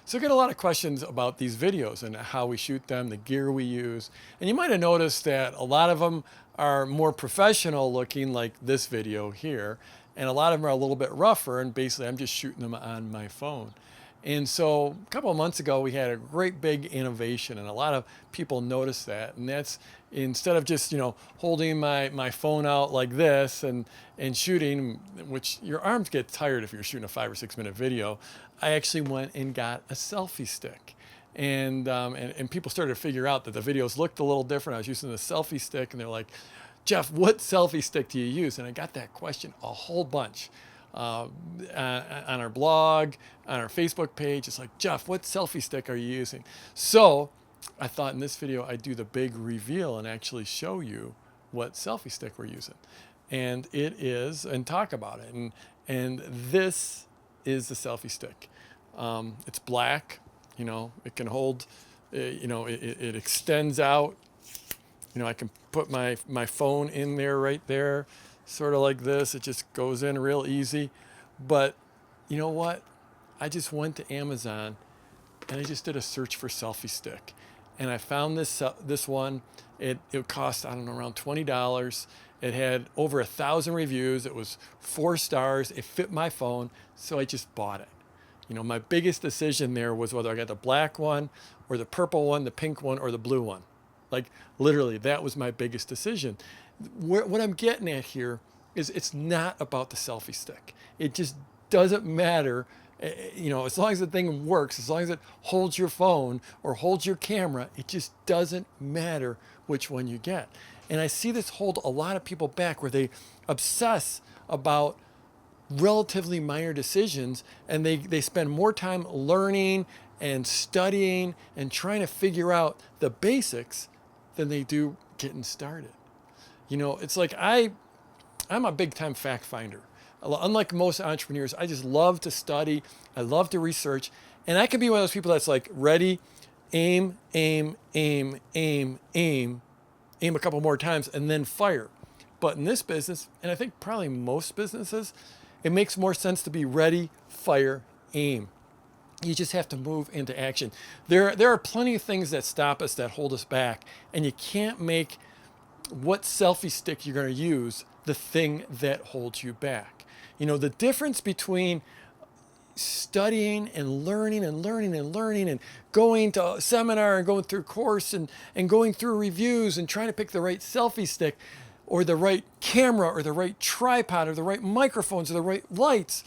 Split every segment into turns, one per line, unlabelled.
So I get a lot of questions about these videos and how we shoot them, the gear we use. And you might have noticed that a lot of them are more professional looking, like this video here. And a lot of them are a little bit rougher, and basically I'm just shooting them on my phone. And so a couple of months ago, we had a great big innovation, and a lot of people noticed that. And that's, instead of just, holding my phone out like this and shooting, which your arms get tired if you're shooting a 5 or 6 minute video, I actually went and got a selfie stick. And people started to figure out that the videos looked a little different. I was using the selfie stick, and they're like, Jeff, what selfie stick do you use? And I got that question a whole bunch. On our blog, on our Facebook page. It's like, Jeff, what selfie stick are you using? So I thought in this video I'd do the big reveal and actually show you what selfie stick we're using. And it is, and talk about it. And this is the selfie stick. It's black, it can hold, it extends out. I can put my phone in there right there, sort of like this. It just goes in real easy. But you know what? I just went to Amazon and I just did a search for selfie stick. And I found this one. It cost, I don't know, around $20. It had over 1,000 reviews. It was 4 stars. It fit my phone, so I just bought it. My biggest decision there was whether I got the black one or the purple one, the pink one, or the blue one. Like, literally, that was my biggest decision. What I'm getting at here is it's not about the selfie stick. It just doesn't matter. As long as the thing works, as long as it holds your phone or holds your camera, it just doesn't matter which one you get. And I see this hold a lot of people back, where they obsess about relatively minor decisions, and they spend more time learning and studying and trying to figure out the basics than they do getting started. It's like I'm a big time fact finder. Unlike most entrepreneurs, I just love to study. I love to research. And I can be one of those people that's like, ready, aim, aim, aim, aim, aim, aim a couple more times, and then fire. But in this business, and I think probably most businesses, it makes more sense to be ready, fire, aim. You just have to move into action. There are plenty of things that stop us, that hold us back. And you can't make what selfie stick you're going to use the thing that holds you back. The difference between studying and learning and learning and learning and going to a seminar and going through course and going through reviews and trying to pick the right selfie stick or the right camera or the right tripod or the right microphones or the right lights,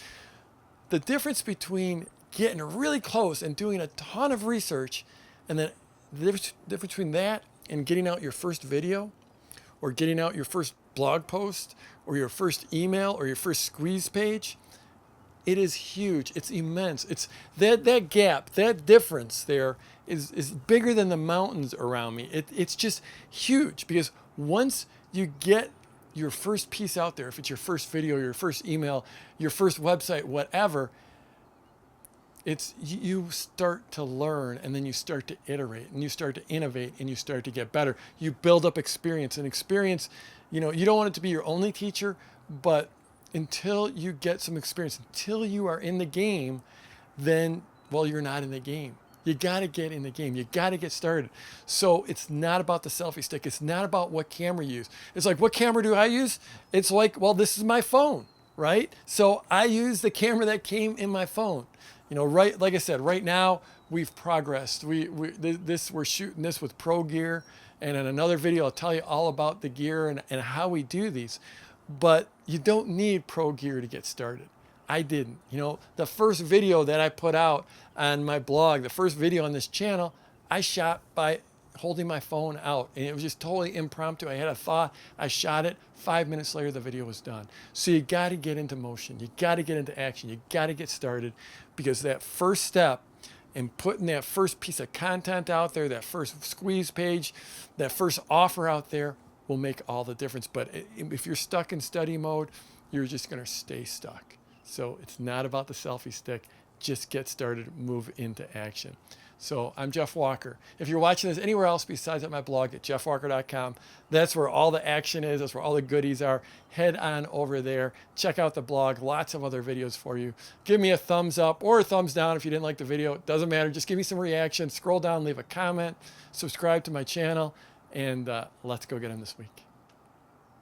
the difference between getting really close and doing a ton of research, and then the difference between that and getting out your first video or getting out your first blog post or your first email or your first squeeze page, it is huge. It's immense. It's that gap, that difference there is bigger than the mountains around me. It's just huge, because once you get your first piece out there, if it's your first video, your first email, your first website, whatever, it's you start to learn, and then you start to iterate, and you start to innovate, and you start to get better. You build up experience, and experience, you don't want it to be your only teacher, but until you get some experience, until you are in the game, then, well, you're not in the game. You got to get in the game. You got to get started. So it's not about the selfie stick. It's not about what camera you use. It's like, what camera do I use? It's like, well, this is my phone, right? So I use the camera that came in my phone. Right, like I said, right now we've progressed. We're shooting this with pro gear, and in another video I'll tell you all about the gear and how we do these. But you don't need pro gear to get started. I didn't. The first video that I put out on my blog, the first video on this channel, I shot by holding my phone out, and it was just totally impromptu. I had a thought, I shot it. 5 minutes later, the video was done. So you got to get into motion. You got to get into action. You got to get started, because that first step in putting that first piece of content out there, that first squeeze page, that first offer out there, will make all the difference. But if you're stuck in study mode, you're just going to stay stuck. So it's not about the selfie stick. just get started, move into action. So I'm Jeff Walker. If you're watching this anywhere else besides at my blog at jeffwalker.com, that's where all the action is. That's where all the goodies are. Head on over there. Check out the blog. Lots of other videos for you. Give me a thumbs up or a thumbs down if you didn't like the video. It doesn't matter. Just give me some reaction. Scroll down, leave a comment, subscribe to my channel, and let's go get them this week.